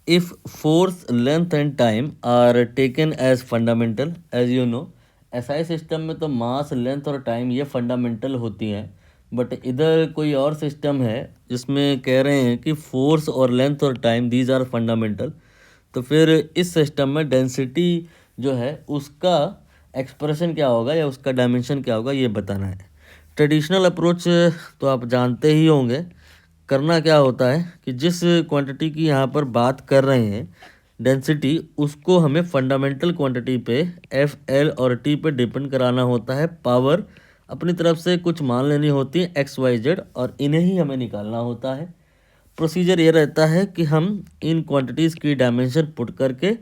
if force, length and time are taken as fundamental, as you know, SI system में तो मास, length और time ये fundamental होती हैं, बट इधर कोई और सिस्टम है जिसमें कह रहे हैं कि फोर्स और लेंथ और टाइम दीज आर फंडामेंटल। तो फिर इस सिस्टम में डेंसिटी जो है उसका एक्सप्रेशन क्या होगा या उसका डायमेंशन क्या होगा ये बताना है। ट्रेडिशनल अप्रोच तो आप जानते ही होंगे। करना क्या होता है कि जिस क्वांटिटी की यहाँ पर बात कर रहे हैं डेंसिटी, उसको हमें फंडामेंटल क्वांटिटी पे एफ, एल और टी पे डिपेंड कराना होता है। पावर अपनी तरफ से कुछ मान लेनी होती है एक्स वाई जेड, और इन्हें ही हमें निकालना होता है। प्रोसीजर ये रहता है कि हम इन क्वांटिटीज़ की डायमेंशन पुट करके,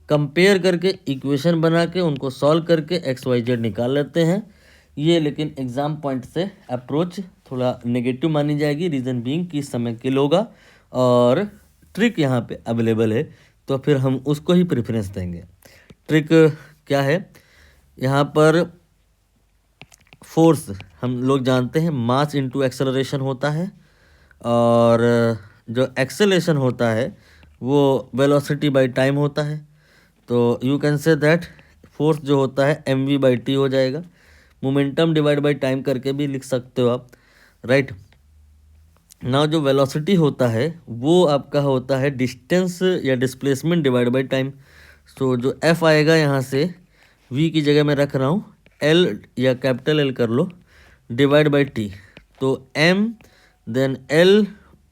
कंपेयर करके, इक्वेशन बना के, उनको सॉल्व करके एक्स वाई जेड निकाल लेते हैं। ये लेकिन एग्ज़ाम पॉइंट से अप्रोच थोड़ा नेगेटिव मानी जाएगी, रीज़न बीइंग कि समय किल होगा और ट्रिक यहाँ पे अवेलेबल है, तो फिर हम उसको ही प्रेफरेंस देंगे। ट्रिक क्या है? यहाँ पर फोर्स हम लोग जानते हैं मास इनटू एक्सेलरेशन होता है, और जो एक्सेलेरेशन होता है वो वेलोसिटी बाय टाइम होता है। तो you can say that force जो होता है mv/t हो जाएगा। मोमेंटम डिवाइड बाय टाइम करके भी लिख सकते हो आप, राइट। नाउ जो वेलोसिटी होता है वो आपका होता है डिस्टेंस या डिस्प्लेसमेंट डिवाइड बाय टाइम। सो जो f आएगा यहाँ से v की जगह मैं रख रहा हूँ l या कैपिटल L कर लो, डिवाइड बाय t। तो m then l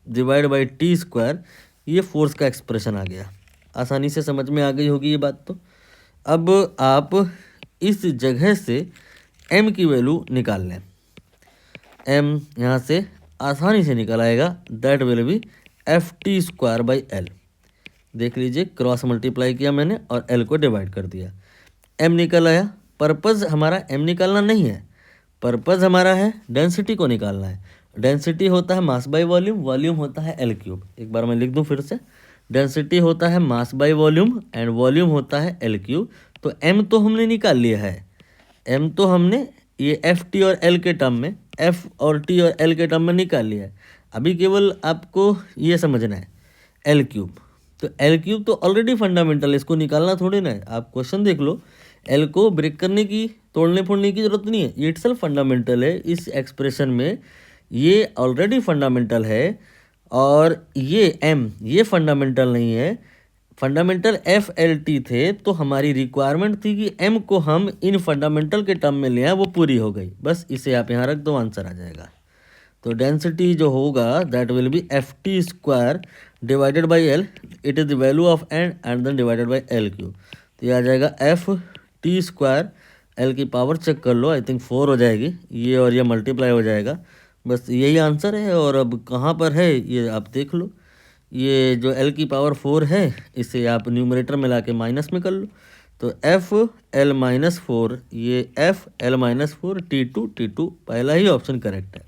divide by T square, ये फोर्स का एक्सप्रेशन आ गया। आसानी से समझ में आ गई होगी ये बात। तो अब आप इस जगह से m की वैल्यू निकाल लें। m यहाँ से आसानी से निकल आएगा, that will be F T square by L. देख लीजिए, क्रॉस मल्टीप्लाई किया मैंने और l को डिवाइड कर दिया, m निकल आया। पर्पज़ हमारा m निकालना नहीं है, पर्पज़ हमारा है डेंसिटी को निकालना है। डेंसिटी होता है मास बाय वॉल्यूम, वॉल्यूम होता है एल क्यूब। एक बार मैं लिख दूं फिर से, डेंसिटी होता है mass by volume and volume होता है एल क्यूब। तो m तो हमने निकाल लिया है, m तो हमने ये एफ टी और एल के टर्म में, एफ और टी और एल के टर्म में निकाल लिया है। अभी केवल आपको ये समझना है एल क्यूब। तो एल क्यूब तो ऑलरेडी फंडामेंटल है, इसको निकालना थोड़ी ना है। आप क्वेश्चन देख लो, एल को ब्रेक करने की, तोड़ने फोड़ने की जरूरत नहीं है, ये इटसेल्फ फंडामेंटल है। इस एक्सप्रेशन में ये ऑलरेडी फंडामेंटल है, और ये एम ये फंडामेंटल नहीं है। फंडामेंटल एफ एल टी थे, तो हमारी रिक्वायरमेंट थी कि एम को हम इन फंडामेंटल के टर्म में ले आए, वो पूरी हो गई। बस इसे आप यहाँ रख दो, आंसर आ जाएगा। तो डेंसिटी जो होगा that will be F T square divided by L, it is the value of and then divided by L Q. तो ये आ जाएगा एफ टी स्क्वायर, एल की पावर चेक कर लो, आई थिंक 4 हो जाएगी, ये और ये मल्टीप्लाई हो जाएगा। बस यही आंसर है। और अब कहाँ पर है ये आप देख लो, ये जो l की पावर 4 है इसे आप न्यूमरेटर में ला के माइनस में कर लो। तो एफ एल माइनस 4, ये एफ एल माइनस 4 T2 पहला ही ऑप्शन करेक्ट है।